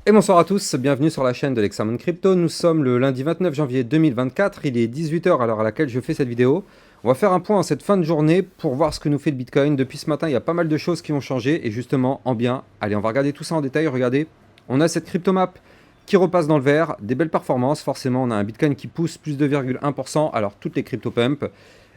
Et bonsoir à tous, bienvenue sur la chaîne de l'Hexamon Crypto. Nous sommes le lundi 29 janvier 2024, il est 18 h à l'heure à laquelle je fais cette vidéo. On va faire un point en cette fin de journée pour voir ce que nous fait le Bitcoin. Depuis ce matin, il y a pas mal de choses qui ont changé et justement en bien. Allez, on va regarder tout ça en détail. Regardez, on a cette cryptomap qui repasse dans le vert, des belles performances. Forcément, on a un Bitcoin qui pousse plus de 2,1%, alors toutes les crypto pump.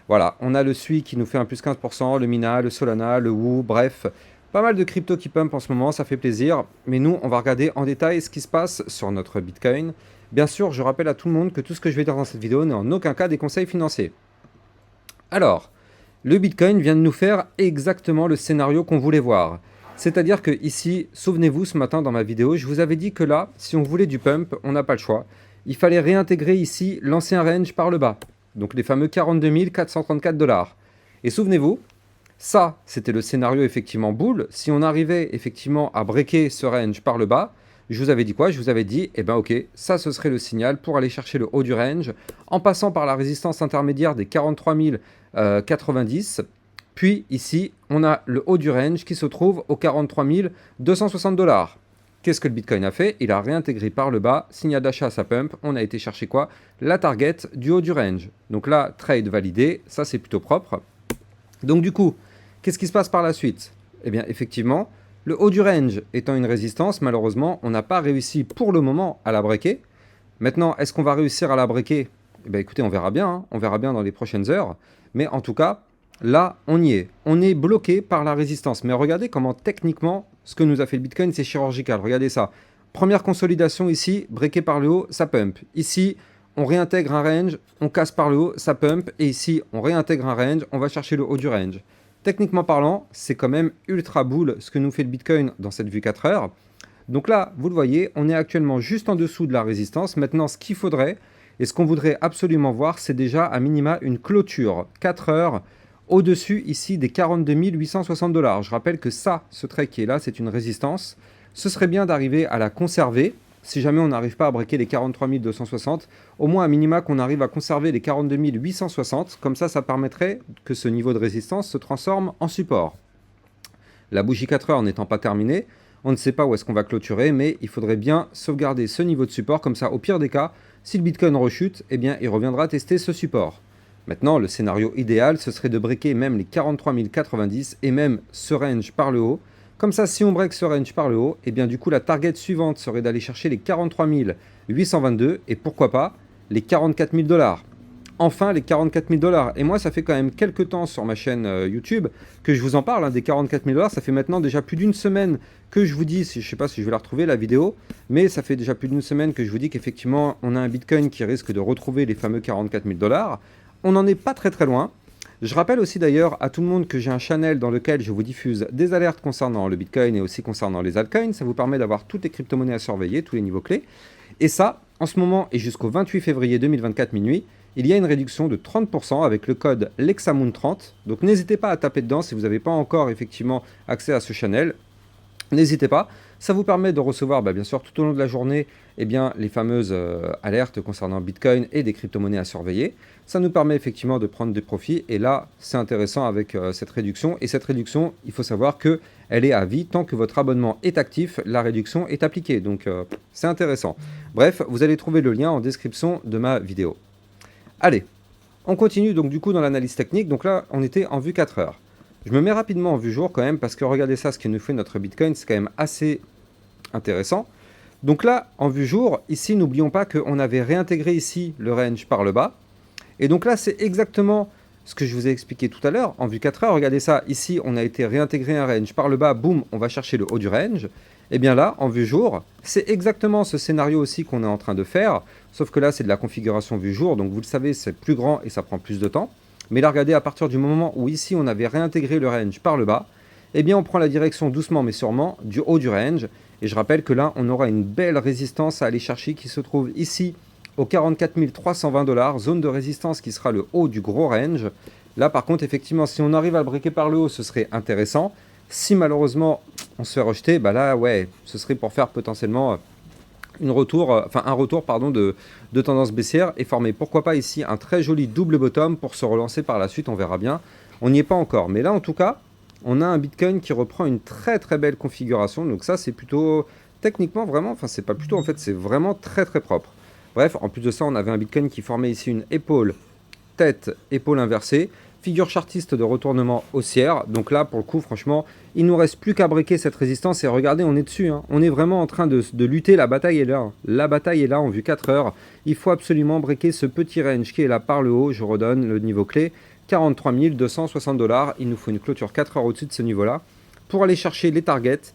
Voilà, on a le SUI qui nous fait un plus 15%, le Mina, le Solana, le WU, bref. Pas mal de crypto qui pump en ce moment, ça fait plaisir. Mais nous, on va regarder en détail ce qui se passe sur notre Bitcoin. Bien sûr, je rappelle à tout le monde que tout ce que je vais dire dans cette vidéo n'est en aucun cas des conseils financiers. Alors, le Bitcoin vient de nous faire exactement le scénario qu'on voulait voir. C'est-à-dire que ici, souvenez-vous, ce matin dans ma vidéo, je vous avais dit que là, si on voulait du pump, on n'a pas le choix. Il fallait réintégrer ici l'ancien range par le bas. Donc les fameux 42 434 $. Et souvenez-vous, ça, c'était le scénario effectivement bull. Si on arrivait effectivement à breaker ce range par le bas, je vous avais dit quoi? Je vous avais dit, eh ben ok, ça ce serait le signal pour aller chercher le haut du range, en passant par la résistance intermédiaire des 43 090. Puis ici, on a le haut du range qui se trouve aux 43 260 $. Qu'est-ce que le Bitcoin a fait? Il a réintégré par le bas, signal d'achat à sa pump, on a été chercher quoi? La target du haut du range. Donc là, trade validé, ça c'est plutôt propre. Donc du coup, qu'est-ce qui se passe par la suite? Eh bien, effectivement, le haut du range étant une résistance, malheureusement, on n'a pas réussi pour le moment à la breaker. Maintenant, est-ce qu'on va réussir à la breaker? Eh bien, écoutez, on verra bien, hein. On verra bien dans les prochaines heures. Mais en tout cas, là, on y est. On est bloqué par la résistance. Mais regardez comment techniquement, ce que nous a fait le Bitcoin, c'est chirurgical. Regardez ça. Première consolidation ici, breaké par le haut, ça pump. Ici, on réintègre un range, on casse par le haut, ça pump. Et ici, on réintègre un range, on va chercher le haut du range. Techniquement parlant, c'est quand même ultra bull ce que nous fait le Bitcoin dans cette vue 4 heures. Donc là, vous le voyez, on est actuellement juste en dessous de la résistance. Maintenant, ce qu'il faudrait, et ce qu'on voudrait absolument voir, c'est déjà à minima une clôture 4 heures au-dessus ici des 42 860 $. Je rappelle que ça, ce trait qui est là, c'est une résistance. Ce serait bien d'arriver à la conserver. Si jamais on n'arrive pas à breaker les 43 260, au moins à minima qu'on arrive à conserver les 42 860, comme ça permettrait que ce niveau de résistance se transforme en support. La bougie 4 heures n'étant pas terminée, on ne sait pas où est-ce qu'on va clôturer, mais il faudrait bien sauvegarder ce niveau de support, comme ça au pire des cas, si le Bitcoin rechute, eh bien il reviendra tester ce support. Maintenant, le scénario idéal, ce serait de breaker même les 43 090 et même ce range par le haut. Comme ça, si on break ce range par le haut, et bien du coup la target suivante serait d'aller chercher les 43 822 et pourquoi pas les 44 000 $. Enfin les 44 000 $. Et moi ça fait quand même quelques temps sur ma chaîne YouTube que je vous en parle, hein, des 44 000 $. Ça fait maintenant déjà plus d'une semaine que je vous dis, je ne sais pas si je vais la retrouver la vidéo, mais ça fait déjà plus d'une semaine que je vous dis qu'effectivement on a un Bitcoin qui risque de retrouver les fameux 44 000 $. On n'en est pas très très loin. Je rappelle aussi d'ailleurs à tout le monde que j'ai un channel dans lequel je vous diffuse des alertes concernant le Bitcoin et aussi concernant les altcoins. Ça vous permet d'avoir toutes les crypto-monnaies à surveiller, tous les niveaux clés. Et ça, en ce moment et jusqu'au 28 février 2024 minuit, il y a une réduction de 30% avec le code LEXAMOON30. Donc n'hésitez pas à taper dedans si vous n'avez pas encore effectivement accès à ce channel. N'hésitez pas, ça vous permet de recevoir bien sûr tout au long de la journée les fameuses alertes concernant Bitcoin et des crypto-monnaies à surveiller. Ça nous permet effectivement de prendre des profits et là c'est intéressant avec cette réduction. Et cette réduction, il faut savoir qu'elle est à vie tant que votre abonnement est actif, la réduction est appliquée. Donc c'est intéressant. Bref, vous allez trouver le lien en description de ma vidéo. Allez, on continue donc du coup dans l'analyse technique. Donc là on était en vue 4 heures. Je me mets rapidement en vue jour quand même parce que regardez ça, ce qui nous fait notre Bitcoin, c'est quand même assez intéressant. Donc là, en vue jour, ici, n'oublions pas qu'on avait réintégré ici le range par le bas. Et donc là, c'est exactement ce que je vous ai expliqué tout à l'heure. En vue 4 heures, regardez ça, ici, on a été réintégré un range par le bas, boum, on va chercher le haut du range. Et bien là, en vue jour, c'est exactement ce scénario aussi qu'on est en train de faire, sauf que là, c'est de la configuration vue jour, donc vous le savez, c'est plus grand et ça prend plus de temps. Mais là, regardez, à partir du moment où ici, on avait réintégré le range par le bas, eh bien, on prend la direction doucement mais sûrement du haut du range. Et je rappelle que là, on aura une belle résistance à aller chercher qui se trouve ici aux 44 320 $, zone de résistance qui sera le haut du gros range. Là, par contre, effectivement, si on arrive à le breaker par le haut, ce serait intéressant. Si malheureusement, on se fait rejeter, bah là, ouais, ce serait pour faire potentiellement un retour de tendance baissière et former pourquoi pas ici un très joli double bottom pour se relancer par la suite, on verra bien. On n'y est pas encore, mais là en tout cas, on a un Bitcoin qui reprend une très très belle configuration, donc ça c'est plutôt techniquement, vraiment, enfin, c'est pas plutôt, en fait, c'est vraiment très très propre. Bref, en plus de ça, on avait un Bitcoin qui formait ici une épaule, tête, épaule inversée, figure chartiste de retournement haussière. Donc là, pour le coup, franchement, il nous reste plus qu'à breaker cette résistance. Et regardez, on est dessus, hein. On est vraiment en train de lutter. La bataille est là, hein. La bataille est là en vue 4 heures. Il faut absolument breaker ce petit range qui est là par le haut. Je redonne le niveau clé, 43 260 $. Il nous faut une clôture 4 heures au-dessus de ce niveau-là pour aller chercher les targets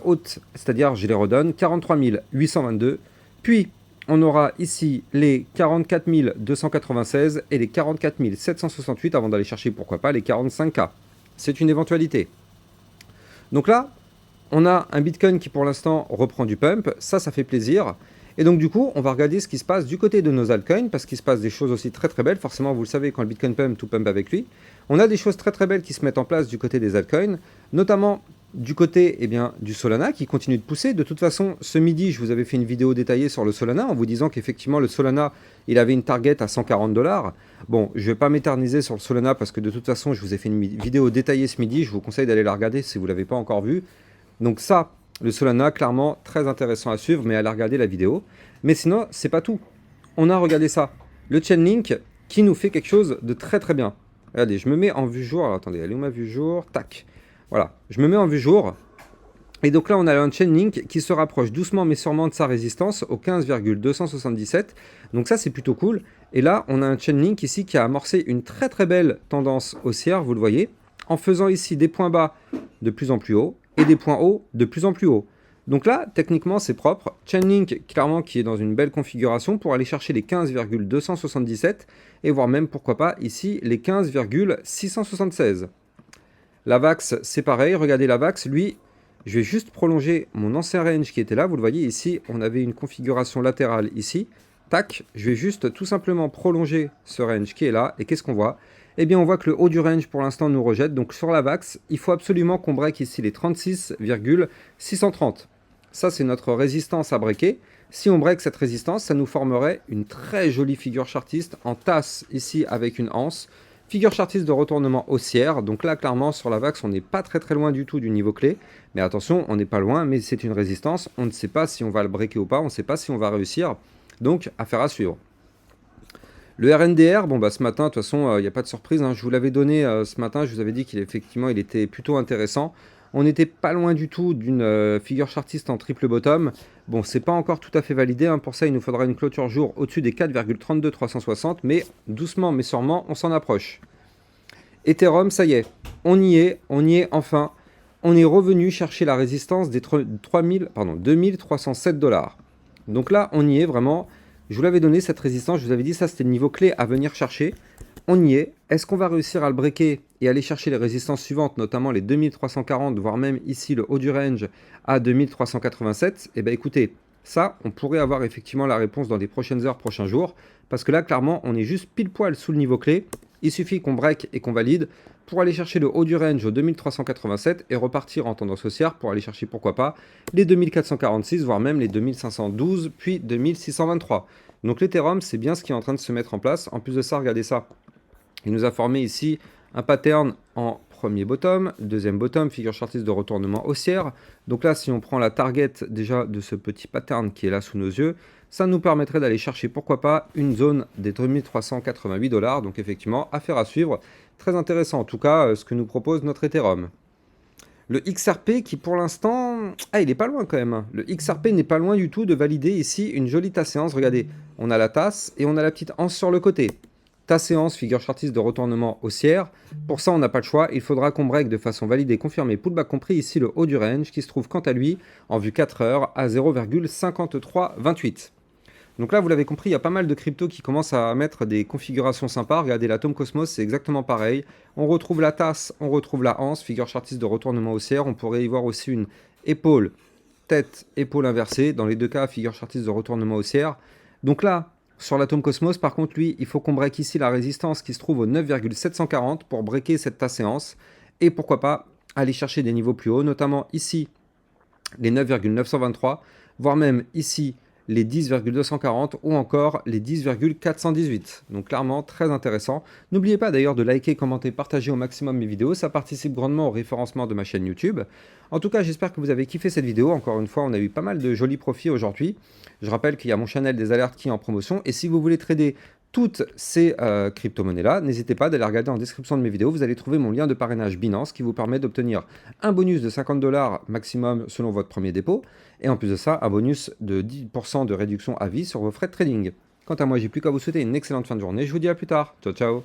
hautes, c'est-à-dire, je les redonne, 43 822. Puis, on aura ici les 44 296 et les 44 768 avant d'aller chercher, pourquoi pas, les 45K. C'est une éventualité. Donc là, on a un Bitcoin qui pour l'instant reprend du pump. Ça fait plaisir. Et donc du coup, on va regarder ce qui se passe du côté de nos altcoins, parce qu'il se passe des choses aussi très très belles. Forcément, vous le savez, quand le Bitcoin pump, tout pump avec lui. On a des choses très très belles qui se mettent en place du côté des altcoins, notamment du côté du Solana qui continue de pousser. De toute façon, ce midi, je vous avais fait une vidéo détaillée sur le Solana en vous disant qu'effectivement, le Solana, il avait une target à 140 $. Bon, je ne vais pas m'éterniser sur le Solana parce que de toute façon, je vous ai fait une vidéo détaillée ce midi. Je vous conseille d'aller la regarder si vous ne l'avez pas encore vue. Donc ça, le Solana, clairement, très intéressant à suivre, mais allez regarder la vidéo. Mais sinon, c'est pas tout. On a regardé ça. Le Chainlink qui nous fait quelque chose de très très bien. Regardez, je me mets en vue jour. Alors attendez, elle est où ma vue jour? Tac. Voilà, je me mets en vue jour. Et donc là, on a un Chainlink qui se rapproche doucement mais sûrement de sa résistance au 15,277. Donc ça, c'est plutôt cool. Et là, on a un Chainlink ici qui a amorcé une très très belle tendance haussière, vous le voyez, en faisant ici des points bas de plus en plus haut et des points hauts de plus en plus haut. Donc là, techniquement, c'est propre. Chainlink, clairement, qui est dans une belle configuration pour aller chercher les 15,277 et voire même, pourquoi pas, ici, les 15,676. La VAX, c'est pareil. Regardez la VAX, lui, je vais juste prolonger mon ancien range qui était là. Vous le voyez ici, on avait une configuration latérale ici. Tac, je vais juste tout simplement prolonger ce range qui est là. Et qu'est-ce qu'on voit? Eh bien, on voit que le haut du range, pour l'instant, nous rejette. Donc, sur la VAX, il faut absolument qu'on break ici les 36,630. Ça, c'est notre résistance à breaker. Si on break cette résistance, ça nous formerait une très jolie figure chartiste en tasse ici avec une anse. Figure chartiste de retournement haussière. Donc là, clairement, sur la VAX, on n'est pas très très loin du tout du niveau clé. Mais attention, on n'est pas loin, mais c'est une résistance. On ne sait pas si on va le breaker ou pas. On ne sait pas si on va réussir. Donc, affaire à suivre. Le RNDR, bon bah ce matin, de toute façon, il n'y a pas de surprise, hein, je vous l'avais donné ce matin, je vous avais dit qu'effectivement il était plutôt intéressant. On n'était pas loin du tout d'une figure chartiste en triple bottom. Bon, c'est pas encore tout à fait validé, hein, pour ça il nous faudra une clôture jour au-dessus des 4,32360, mais doucement mais sûrement, on s'en approche. Ethereum, ça y est, on y est enfin. On est revenu chercher la résistance des 2307 $. Donc là, on y est vraiment. Je vous l'avais donné cette résistance, je vous avais dit ça c'était le niveau clé à venir chercher. On y est. Est-ce qu'on va réussir à le breaker et aller chercher les résistances suivantes, notamment les 2340, voire même ici le haut du range à 2387? Eh bien écoutez, ça, on pourrait avoir effectivement la réponse dans les prochaines heures, prochains jours, parce que là, clairement, on est juste pile poil sous le niveau clé. Il suffit qu'on break et qu'on valide pour aller chercher le haut du range au 2387 et repartir en tendance haussière pour aller chercher, pourquoi pas, les 2446, voire même les 2512, puis 2623. Donc l'Ethereum, c'est bien ce qui est en train de se mettre en place. En plus de ça, regardez ça. Il nous a formé ici un pattern en premier bottom, deuxième bottom, figure chartiste de retournement haussière. Donc là, si on prend la target déjà de ce petit pattern qui est là sous nos yeux, ça nous permettrait d'aller chercher, pourquoi pas, une zone des 2388 $. Donc effectivement, affaire à suivre. Très intéressant en tout cas ce que nous propose notre Ethereum. Le XRP qui pour l'instant, il est pas loin quand même. Le XRP n'est pas loin du tout de valider ici une jolie tasse séance. Regardez, on a la tasse et on a la petite anse sur le côté. Ta séance, figure chartiste de retournement haussière. Pour ça, on n'a pas le choix. Il faudra qu'on break de façon validée, confirmée, pullback compris ici le haut du range qui se trouve quant à lui en vue 4 heures à 0,5328. Donc là, vous l'avez compris, il y a pas mal de cryptos qui commencent à mettre des configurations sympas. Regardez, l'Atom Cosmos, c'est exactement pareil. On retrouve la tasse, on retrouve la anse, figure chartiste de retournement haussière. On pourrait y voir aussi une épaule, tête, épaule inversée. Dans les deux cas, figure chartiste de retournement haussière. Donc là, sur l'Atom Cosmos, par contre, lui, il faut qu'on break ici la résistance qui se trouve au 9,740 pour breaker cette tasse séance. Et pourquoi pas aller chercher des niveaux plus hauts, notamment ici, les 9,923, voire même ici, les 10,240 ou encore les 10,418. Donc clairement très intéressant. N'oubliez pas d'ailleurs de liker, commenter, partager au maximum mes vidéos, ça participe grandement au référencement de ma chaîne YouTube. En tout cas, j'espère que vous avez kiffé cette vidéo. Encore une fois, on a eu pas mal de jolis profits aujourd'hui. Je rappelle qu'il y a mon channel des alertes qui est en promotion. Et si vous voulez trader toutes ces crypto-monnaies-là, n'hésitez pas d'aller regarder en description de mes vidéos. Vous allez trouver mon lien de parrainage Binance qui vous permet d'obtenir un bonus de 50 $ maximum selon votre premier dépôt. Et en plus de ça, un bonus de 10% de réduction à vie sur vos frais de trading. Quant à moi, j'ai plus qu'à vous souhaiter une excellente fin de journée. Je vous dis à plus tard. Ciao, ciao.